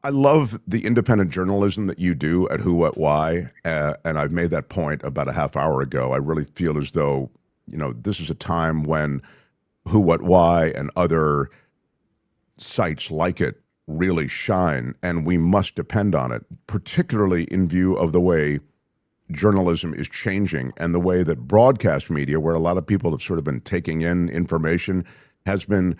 I love the independent journalism that you do at Who, What, Why, and I've made that point about a half hour ago. I really feel as though, this is a time when Who, What, Why, and other sites like it really shine, and we must depend on it, particularly in view of the way journalism is changing and the way that broadcast media, where a lot of people have sort of been taking in information, has been,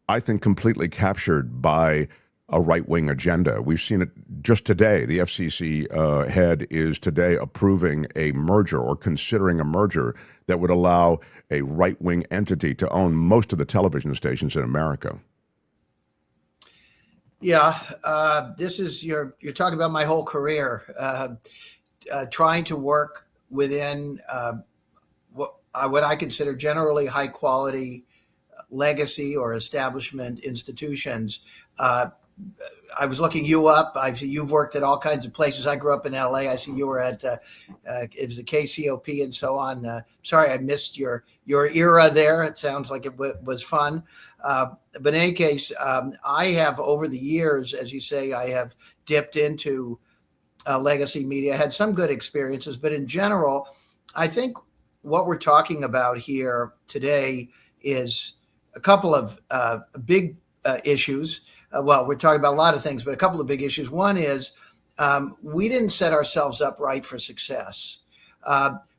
I think, completely captured by a right wing agenda. We've seen it just today. The FCC head is today approving a merger or considering a merger that would allow a right wing entity to own most of the television stations in America. Yeah, this is you're talking about my whole career, trying to work within what I consider generally high quality legacy or establishment institutions. I was looking you up. I see you've worked at all kinds of places. I grew up in LA. I see you were at it was the KCOP and so on. Sorry, I missed your era there. It sounds like it was fun. But in any case, I have over the years, as you say, I have dipped into legacy media. Had some good experiences, but in general, I think what we're talking about here today is a couple of big issues. Well, we're talking about a lot of things, but a couple of big issues. One is we didn't set ourselves up right for success.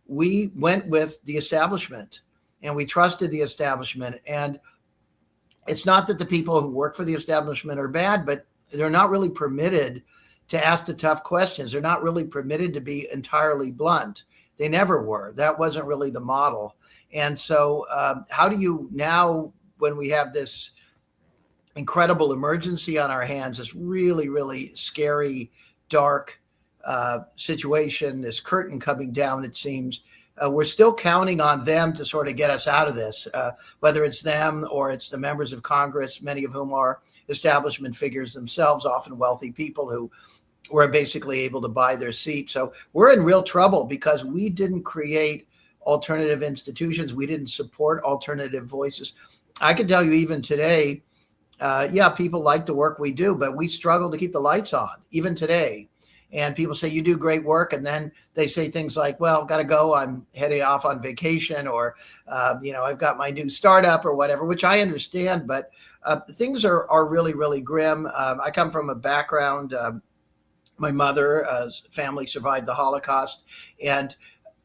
We went with the establishment and we trusted the establishment. And it's not that the people who work for the establishment are bad, but they're not really permitted to ask the tough questions. They're not really permitted to be entirely blunt. They never were. That wasn't really the model. And so how do you now, when we have this incredible emergency on our hands, this really, really scary, dark situation, this curtain coming down, it seems, we're still counting on them to sort of get us out of this, whether it's them or it's the members of Congress, many of whom are establishment figures themselves, often wealthy people who were basically able to buy their seat. So we're in real trouble because we didn't create alternative institutions. We didn't support alternative voices. I can tell you even today, people like the work we do, but we struggle to keep the lights on, even today. And people say, you do great work. And then they say things like, well, got to go. I'm heading off on vacation or, I've got my new startup or whatever, which I understand. But things are really, really grim. I come from a background. My mother's family survived the Holocaust. And,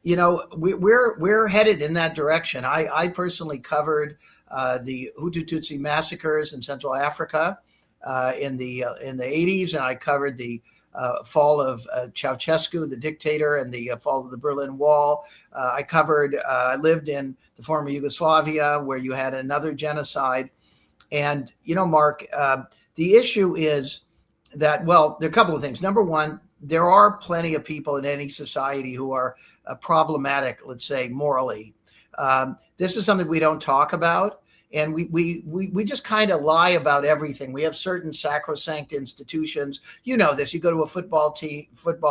we're headed in that direction. I personally covered the Hutu Tutsi massacres in Central Africa in the 80s, and I covered the fall of Ceausescu, the dictator, and the fall of the Berlin Wall. I lived in the former Yugoslavia, where you had another genocide. And Mark, the issue is that, well, there are a couple of things. Number one, there are plenty of people in any society who are problematic, let's say, morally. This is something we don't talk about. And we just kind of lie about everything. We have certain sacrosanct institutions. You know this. You go to a football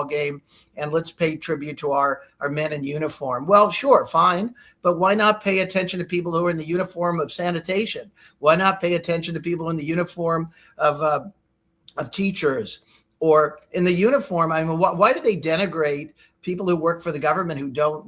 game, and let's pay tribute to our men in uniform. Well, sure, fine. But why not pay attention to people who are in the uniform of sanitation? Why not pay attention to people in the uniform of teachers or in the uniform? I mean, why do they denigrate people who work for the government who don't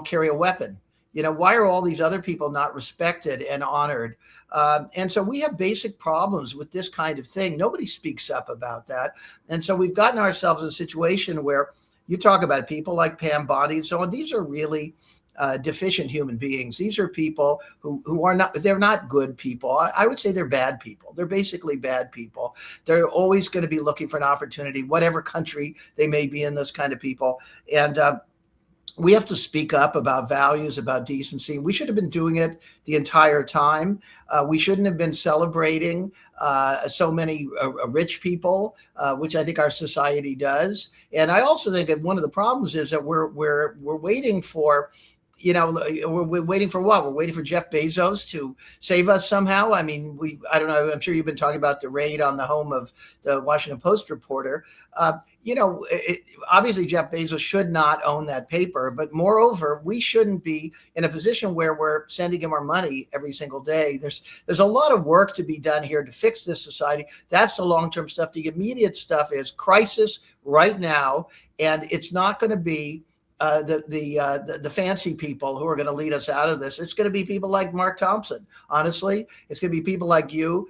carry a weapon? Why are all these other people not respected and honored? And so we have basic problems with this kind of thing. Nobody speaks up about that. And so we've gotten ourselves in a situation where you talk about people like Pam Bondi and so on. These are really deficient human beings. These are people who are not, they're not good people. I would say they're bad people. They're basically bad people. They're always going to be looking for an opportunity, whatever country they may be in, those kind of people. And we have to speak up about values, about decency. We should have been doing it the entire time. We shouldn't have been celebrating so many rich people, which I think our society does. And I also think that one of the problems is that we're waiting for we're waiting for what? We're waiting for Jeff Bezos to save us somehow. I mean, I don't know. I'm sure you've been talking about the raid on the home of the Washington Post reporter. Obviously Jeff Bezos should not own that paper, but moreover, we shouldn't be in a position where we're sending him our money every single day. There's a lot of work to be done here to fix this society. That's the long-term stuff. The immediate stuff is crisis right now, and it's not going to be the fancy people who are going to lead us out of this. It's going to be people like Mark Thompson. Honestly, it's going to be people like you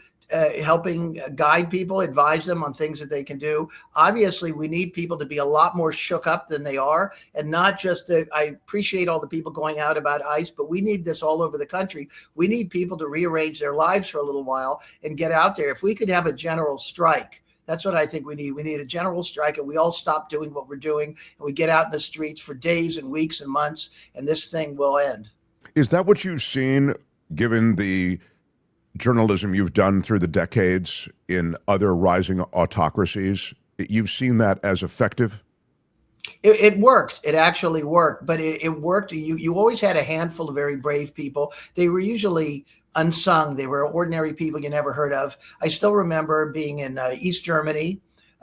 helping guide people, advise them on things that they can do. Obviously, we need people to be a lot more shook up than they are, and not just I appreciate all the people going out about ICE, but we need this all over the country. We need people to rearrange their lives for a little while and get out there. If we could have a general strike, that's what I think we need. We need a general strike, and we all stop doing what we're doing, and we get out in the streets for days and weeks and months, and this thing will end. Is that what you've seen, given the journalism you've done through the decades in other rising autocracies? You've seen that as effective? It worked. It actually worked, but it worked. You always had a handful of very brave people. They were usually unsung. They were ordinary people you never heard of. I still remember being in East Germany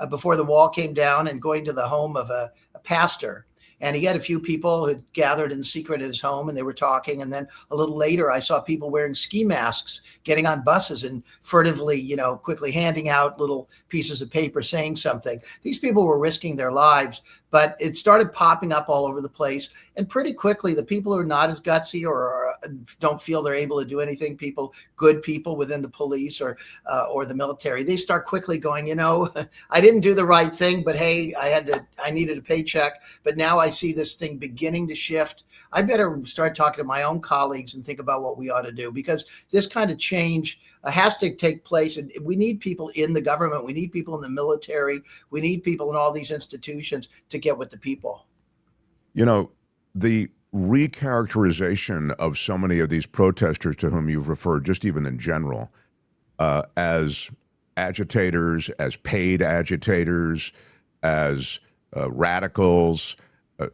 before the wall came down and going to the home of a pastor. And he had a few people who had gathered in secret at his home, and they were talking. And then a little later, I saw people wearing ski masks, getting on buses and furtively, quickly handing out little pieces of paper saying something. These people were risking their lives, but it started popping up all over the place. And pretty quickly, the people who are not as gutsy or don't feel they're able to do anything, good people within the police or the military, they start quickly going, I didn't do the right thing, but hey, I needed a paycheck. But now I see this thing beginning to shift. I better start talking to my own colleagues and think about what we ought to do, because this kind of change has to take place. And we need people in the government. We need people in the military. We need people in all these institutions to get with the people. The recharacterization of so many of these protesters to whom you've referred, just even in general, as agitators, as paid agitators, as radicals,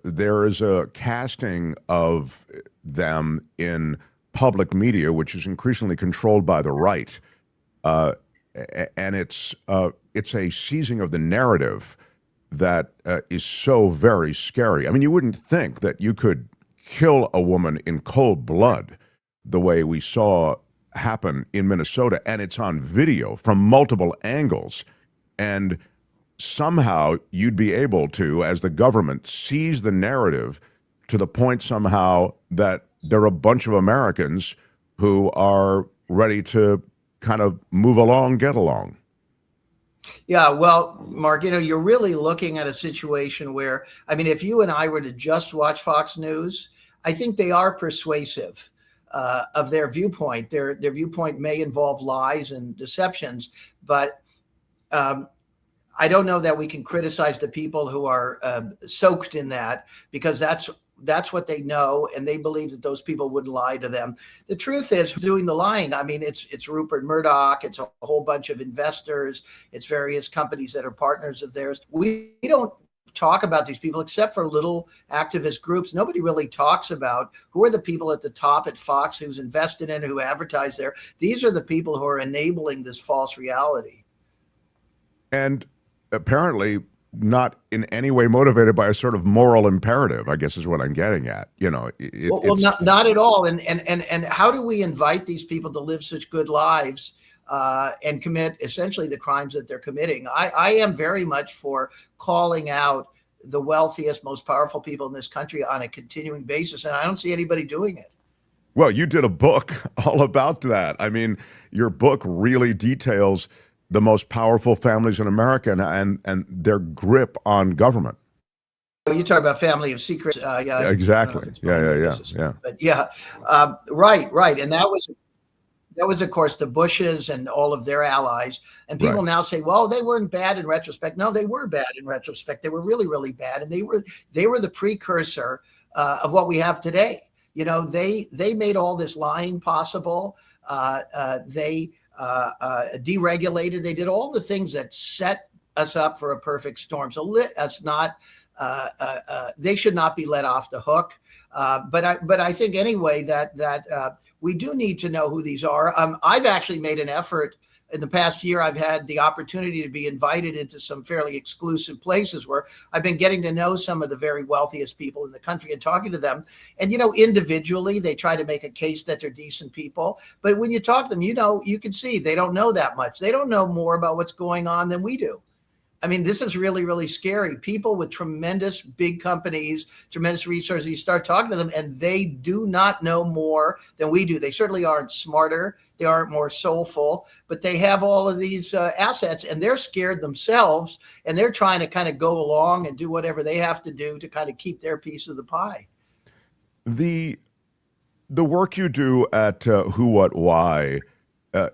there is a casting of them in public media, which is increasingly controlled by the right, and it's a seizing of the narrative that is so very scary. I mean, you wouldn't think that you could kill a woman in cold blood the way we saw happen in Minnesota, and it's on video from multiple angles, and somehow you'd be able to, as the government, seize the narrative to the point somehow that there are a bunch of Americans who are ready to kind of move along, get along. Yeah, well, Mark, you're really looking at a situation where, I mean, if you and I were to just watch Fox News, I think they are persuasive of their viewpoint. Their viewpoint may involve lies and deceptions, but I don't know that we can criticize the people who are soaked in that, because that's what they know, and they believe that those people wouldn't lie to them. The truth is, doing the lying, I mean, it's Rupert Murdoch, it's a whole bunch of investors, it's various companies that are partners of theirs. We don't talk about these people except for little activist groups. Nobody really talks about who are the people at the top at Fox who's invested in, who advertise there. These are the people who are enabling this false reality. And apparently not in any way motivated by a sort of moral imperative, I guess is what I'm getting at. Well, not at all. And how do we invite these people to live such good lives and commit essentially the crimes that they're committing? I am very much for calling out the wealthiest, most powerful people in this country on a continuing basis, and I don't see anybody doing it. Well, you did a book all about that. I mean, your book really details the most powerful families in America and their grip on government. You talk about family of secrets. Yeah, exactly. Yeah. But right. And that was, of course, the Bushes and all of their allies. And people now say, well, they weren't bad in retrospect. No, they were bad in retrospect. They were really, really bad. And they were the precursor of what we have today. They made all this lying possible. They deregulated. They did all the things that set us up for a perfect storm. So let us not. They should not be let off the hook. But I think anyway that we do need to know who these are. I've actually made an effort in the past year. I've had the opportunity to be invited into some fairly exclusive places where I've been getting to know some of the very wealthiest people in the country and talking to them. And, individually, they try to make a case that they're decent people. But when you talk to them, you can see they don't know that much. They don't know more about what's going on than we do. I mean, this is really, really scary. People with tremendous big companies, tremendous resources, you start talking to them and they do not know more than we do. They certainly aren't smarter. They aren't more soulful, but they have all of these assets and they're scared themselves and they're trying to kind of go along and do whatever they have to do to kind of keep their piece of the pie. The work you do at Who, What, Why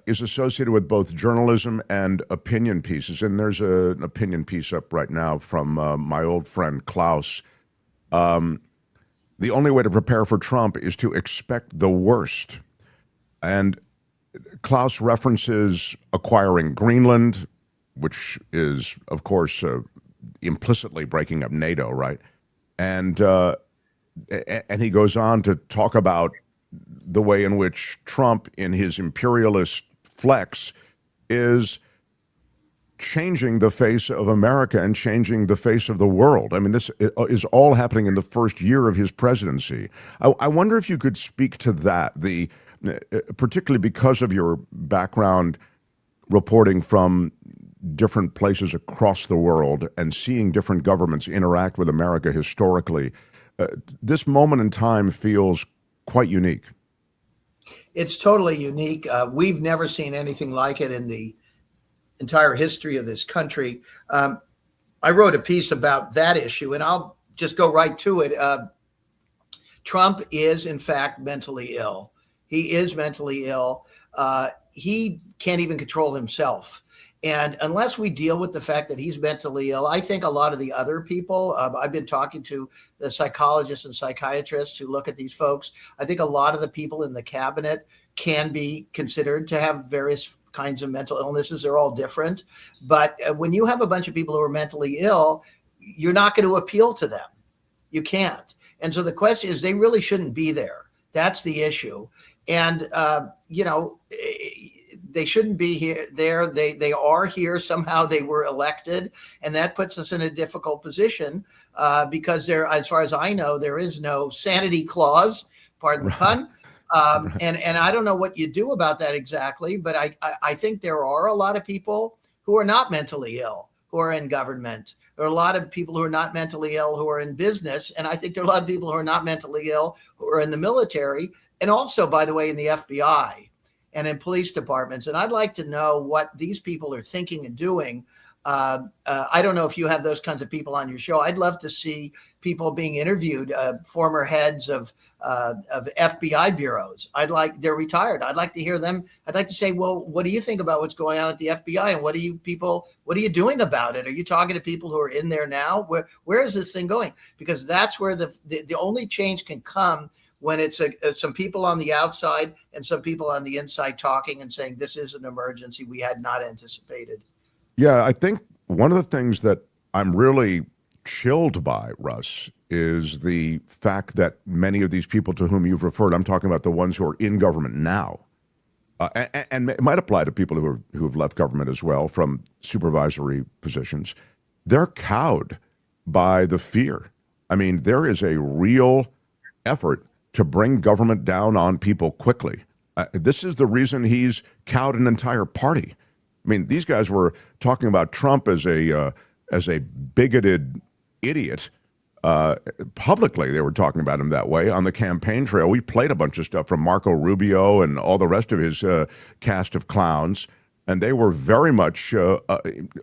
is associated with both journalism and opinion pieces. And there's an opinion piece up right now from my old friend Klaus. The only way to prepare for Trump is to expect the worst. And Klaus references acquiring Greenland, which is, of course, implicitly breaking up NATO, right? And he goes on to talk about the way in which Trump, in his imperialist flex, is changing the face of America and changing the face of the world. I mean, this is all happening in the first year of his presidency. I wonder if you could speak to that, particularly because of your background reporting from different places across the world and seeing different governments interact with America historically. This moment in time feels quite unique. It's totally unique. We've never seen anything like it in the entire history of this country. I wrote a piece about that issue, and I'll just go right to it. Trump is, in fact, mentally ill. He is mentally ill. He can't even control himself. And unless we deal with the fact that he's mentally ill, I think a lot of the other people, I've been talking to the psychologists and psychiatrists who look at these folks. I think a lot of the people in the cabinet can be considered to have various kinds of mental illnesses. They're all different. But when you have a bunch of people who are mentally ill, you're not going to appeal to them. You can't. And so the question is, they really shouldn't be there. That's the issue. And, they shouldn't be here. They are here. Somehow they were elected. And that puts us in a difficult position because there, as far as I know, there is no sanity clause, pardon the pun. And I don't know what you do about that exactly, but I think there are a lot of people who are not mentally ill, who are in government. There are a lot of people who are not mentally ill who are in business. And I think there are a lot of people who are not mentally ill who are in the military. And also, by the way, in the FBI and in police departments. And I'd like to know what these people are thinking and doing. I don't know if you have those kinds of people on your show. I'd love to see people being interviewed, former heads of FBI bureaus. They're retired. I'd like to hear them. I'd like to say, well, what do you think about what's going on at the FBI? And what are you doing about it? Are you talking to people who are in there now? Where is this thing going? Because that's where the only change can come, when it's some people on the outside and some people on the inside talking and saying, this is an emergency we had not anticipated. Yeah, I think one of the things that I'm really chilled by, Russ, is the fact that many of these people to whom you've referred, I'm talking about the ones who are in government now, and it might apply to people who have left government as well from supervisory positions, they're cowed by the fear. I mean, there is a real effort to bring government down on people quickly. This is the reason he's cowed an entire party. I mean, these guys were talking about Trump as a bigoted idiot. Publicly, they were talking about him that way. On the campaign trail, we played a bunch of stuff from Marco Rubio and all the rest of his cast of clowns, and they were very much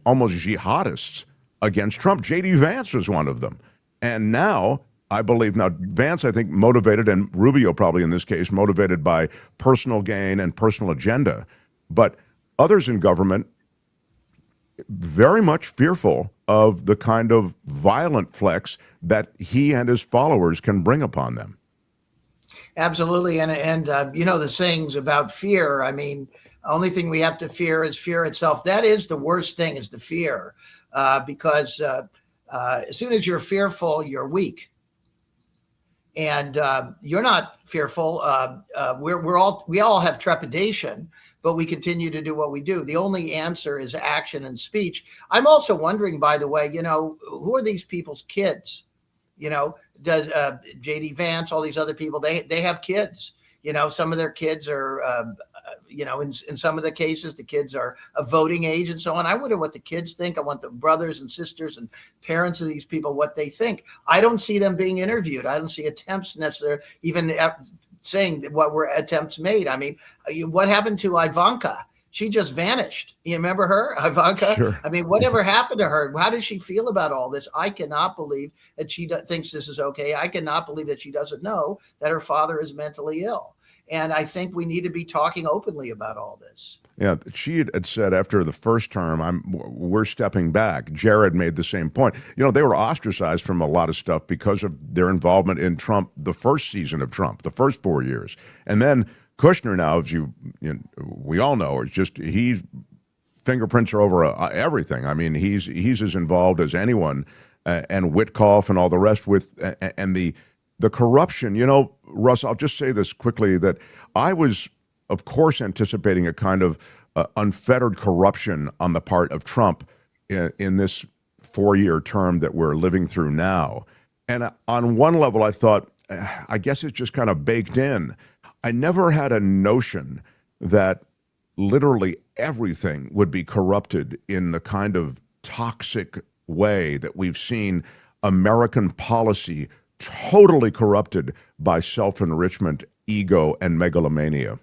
almost jihadists against Trump. J.D. Vance was one of them. And now, I believe, Vance, I think, motivated, and Rubio probably in this case, motivated by personal gain and personal agenda. But others in government, very much fearful of the kind of violent flex that he and his followers can bring upon them. Absolutely. And the sayings about fear, I mean, the only thing we have to fear is fear itself. That is the worst thing, is the fear, because as soon as you're fearful, you're weak. And you're not fearful. We all have trepidation, but we continue to do what we do. The only answer is action and speech. I'm also wondering, by the way, who are these people's kids? Does JD Vance, all these other people, they have kids. Some of their kids are, in some of the cases, the kids are of voting age and so on. I wonder what the kids think. I want the brothers and sisters and parents of these people, what they think. I don't see them being interviewed. I don't see attempts necessarily, even saying what were attempts made. I mean, what happened to Ivanka? She just vanished. You remember her, Ivanka? Sure. I mean, whatever happened to her? How does she feel about all this? I cannot believe that she thinks this is okay. I cannot believe that she doesn't know that her father is mentally ill. And I think we need to be talking openly about all this. Yeah, she had said after the first term, we're stepping back. Jared made the same point. They were ostracized from a lot of stuff because of their involvement in Trump, the first season of Trump, the first 4 years. And then Kushner now, as we all know, is just he's fingerprints are over everything. I mean, he's as involved as anyone, and Witkoff and all the rest with and the corruption. Russ, I'll just say this quickly that I was, of course, anticipating a kind of unfettered corruption on the part of Trump in this 4-year term that we're living through now. And on one level, I thought, I guess it's just kind of baked in. I never had a notion that literally everything would be corrupted in the kind of toxic way that we've seen American policy totally corrupted by self-enrichment, ego, and megalomania.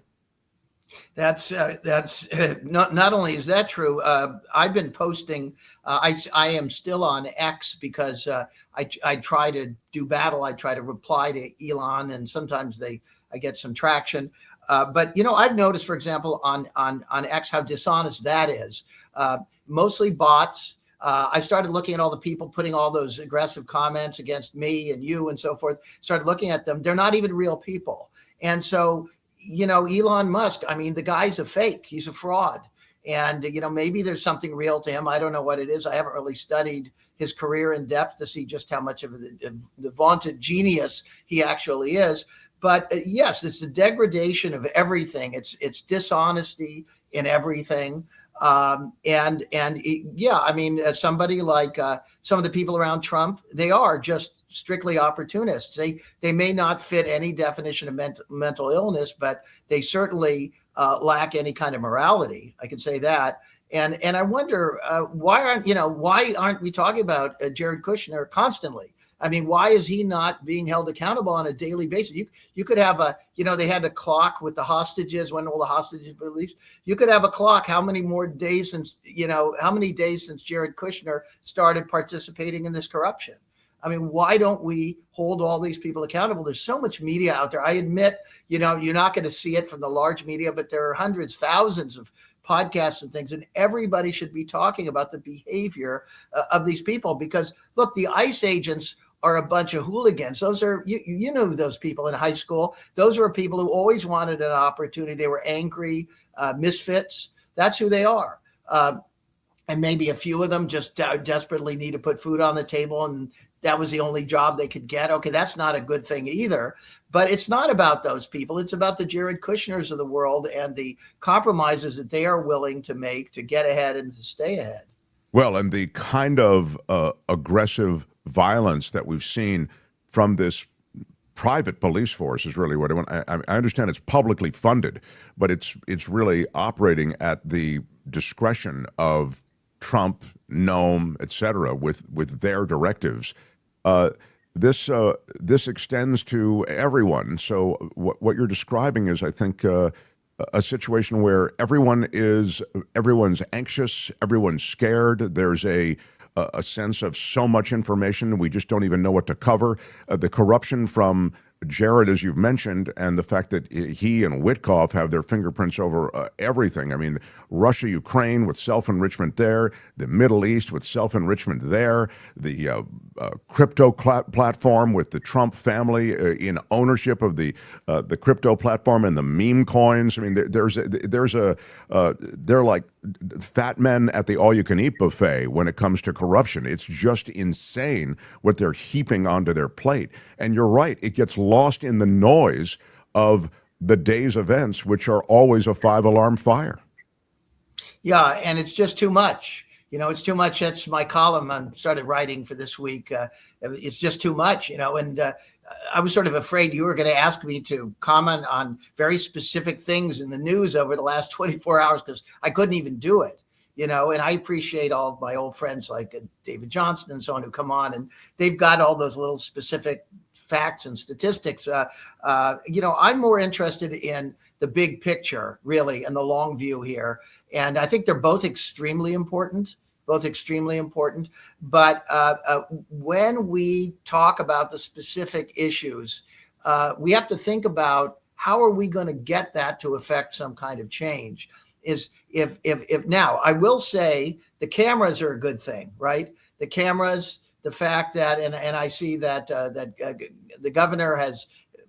That's not only is that true. I've been posting. I am still on X because I try to do battle. I try to reply to Elon, and sometimes I get some traction. But I've noticed, for example, on X how dishonest that is. Mostly bots. I started looking at all the people putting all those aggressive comments against me and you and so forth. Started looking at them. They're not even real people. And so, Elon Musk, I mean, the guy's a fake. He's a fraud. And, maybe there's something real to him. I don't know what it is. I haven't really studied his career in depth to see just how much of the vaunted genius he actually is. But yes, it's the degradation of everything. It's dishonesty in everything. Yeah, I mean, somebody like some of the people around Trump, they are just strictly opportunists. They may not fit any definition of mental illness, but they certainly lack any kind of morality. I can say that. And I wonder why aren't we talking about Jared Kushner constantly? I mean, why is he not being held accountable on a daily basis? You could have they had a clock with the hostages, when all the hostages were released. You could have a clock. How many days since Jared Kushner started participating in this corruption? I mean, why don't we hold all these people accountable? There's so much media out there. I admit, you're not going to see it from the large media, but there are hundreds, thousands of podcasts and things, and everybody should be talking about the behavior of these people. Because look, the ICE agents are a bunch of hooligans. Those are, you know, those people in high school. Those were people who always wanted an opportunity. They were angry misfits. That's who they are. And maybe a few of them just desperately need to put food on the table, and that was the only job they could get. Okay, that's not a good thing either. But it's not about those people. It's about the Jared Kushners of the world and the compromises that they are willing to make to get ahead and to stay ahead. Well, and the kind of aggressive violence that we've seen from this private police force is really what I want. I understand it's publicly funded, but it's really operating at the discretion of Trump, Nome, et cetera, with their directives. This extends to everyone. So what you're describing is, I think, a situation where everyone's anxious, everyone's scared. There's a sense of so much information we just don't even know what to cover. The corruption from Jared, as you've mentioned, and the fact that he and Witkoff have their fingerprints over everything. I mean, Russia, Ukraine with self-enrichment there, the Middle East with self-enrichment there, the crypto platform with the Trump family in ownership of the crypto platform and the meme coins. I mean, they're like fat men at the all-you-can-eat buffet when it comes to corruption. It's just insane what they're heaping onto their plate. And you're right, it gets lost in the noise of the day's events, which are always a five-alarm fire. Yeah, and it's just too much. It's too much. That's my column I started writing for this week. It's just too much, and I was sort of afraid you were going to ask me to comment on very specific things in the news over the last 24 hours because I couldn't even do it. And I appreciate all of my old friends like David Johnston and so on who come on, and they've got all those little specific facts and statistics. I'm more interested in the big picture, really, and the long view here. And I think they're both extremely important. But when we talk about the specific issues, we have to think about how are we going to get that to affect some kind of change. If now I will say the cameras are a good thing, right? The cameras, the fact that, and I see that the governor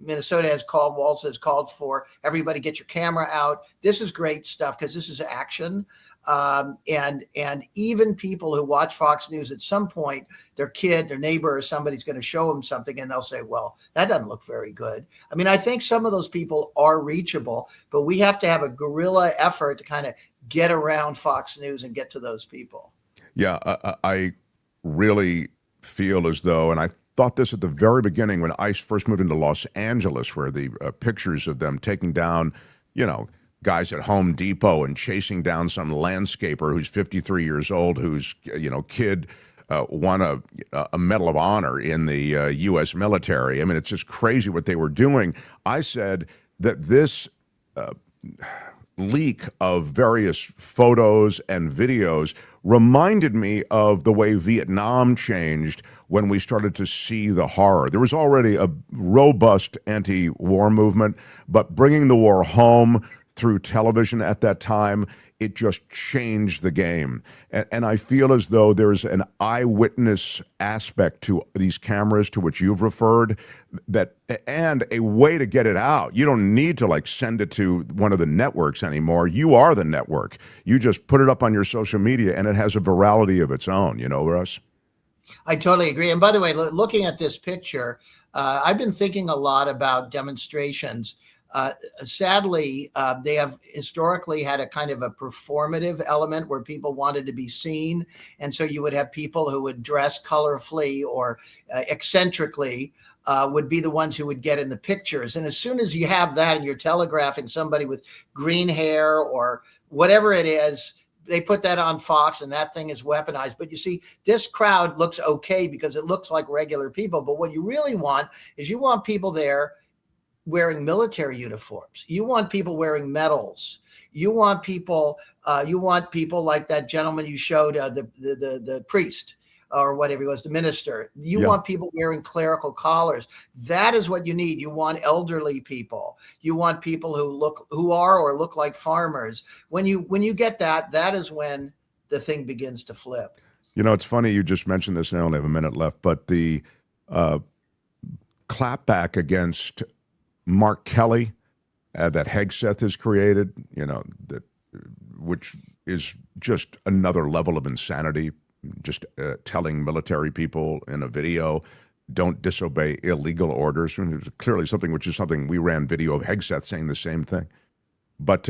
Minnesota has called, Walz has called for everybody get your camera out. This is great stuff because this is action. And even people who watch Fox News at some point, their kid, their neighbor, or somebody's going to show them something and they'll say, well, that doesn't look very good. I mean, I think some of those people are reachable, but we have to have a guerrilla effort to kind of get around Fox News and get to those people. Yeah, I really feel as though, and I thought this at the very beginning when ICE first moved into Los Angeles, where the pictures of them taking down, guys at Home Depot and chasing down some landscaper who's 53 years old, whose kid won a Medal of Honor in the U.S. military. I mean, it's just crazy what they were doing. I said that this leak of various photos and videos reminded me of the way Vietnam changed when we started to see the horror. There was already a robust anti-war movement, but bringing the war home through television at that time, it just changed the game. And I feel as though there's an eyewitness aspect to these cameras to which you've referred, and a way to get it out. You don't need to send it to one of the networks anymore. You are the network. You just put it up on your social media and it has a virality of its own, Russ? I totally agree. And by the way, looking at this picture, I've been thinking a lot about demonstrations. Sadly, they have historically had a kind of a performative element where people wanted to be seen. And so you would have people who would dress colorfully or eccentrically would be the ones who would get in the pictures. And as soon as you have that and you're telegraphing somebody with green hair or whatever it is, they put that on Fox and that thing is weaponized. But you see, this crowd looks okay because it looks like regular people. But what you really want is you want people there wearing military uniforms. You want people wearing medals. You want people like that gentleman you showed, the priest or whatever he was, the minister. You want people wearing clerical collars. That is what you need. You want elderly people. You want people who are or look like farmers. When you get that, that is when the thing begins to flip. It's funny you just mentioned this, and I only have a minute left, but the clapback against Mark Kelly that Hegseth has created, which is just another level of insanity, just telling military people in a video, don't disobey illegal orders. And it was clearly something we ran video of Hegseth saying the same thing. But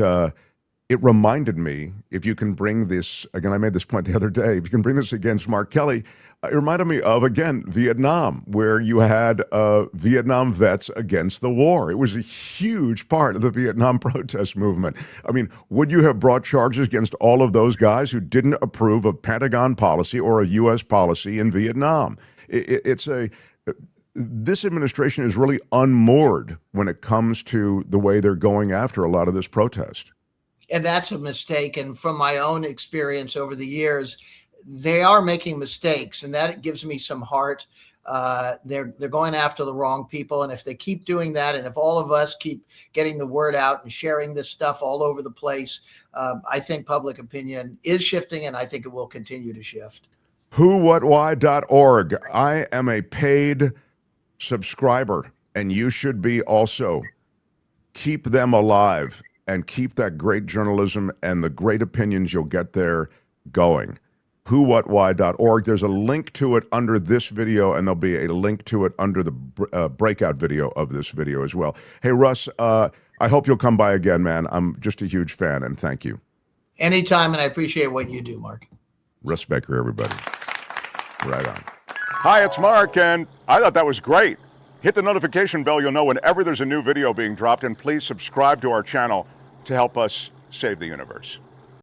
it reminded me, if you can bring this, again, I made this point the other day, if you can bring this against Mark Kelly, it reminded me of, again, Vietnam, where you had Vietnam vets against the war. It was a huge part of the Vietnam protest movement. I mean, would you have brought charges against all of those guys who didn't approve of Pentagon policy or a U.S. policy in Vietnam? This administration is really unmoored when it comes to the way they're going after a lot of this protest. And that's a mistake. And from my own experience over the years, they are making mistakes, and that gives me some heart. They're going after the wrong people. And if they keep doing that, and if all of us keep getting the word out and sharing this stuff all over the place, I think public opinion is shifting, and I think it will continue to shift. whowhatwhy.org. I am a paid subscriber, and you should be also. Keep them alive and keep that great journalism and the great opinions you'll get there going. whowhatwhy.org. There's a link to it under this video, and there'll be a link to it under the breakout video of this video as well. Hey, Russ, I hope you'll come by again, man. I'm just a huge fan, and thank you. Anytime, and I appreciate what you do, Mark. Russ Baker, everybody. Right on. Hi, it's Mark, and I thought that was great. Hit the notification bell. You'll know whenever there's a new video being dropped, and please subscribe to our channel to help us save the universe.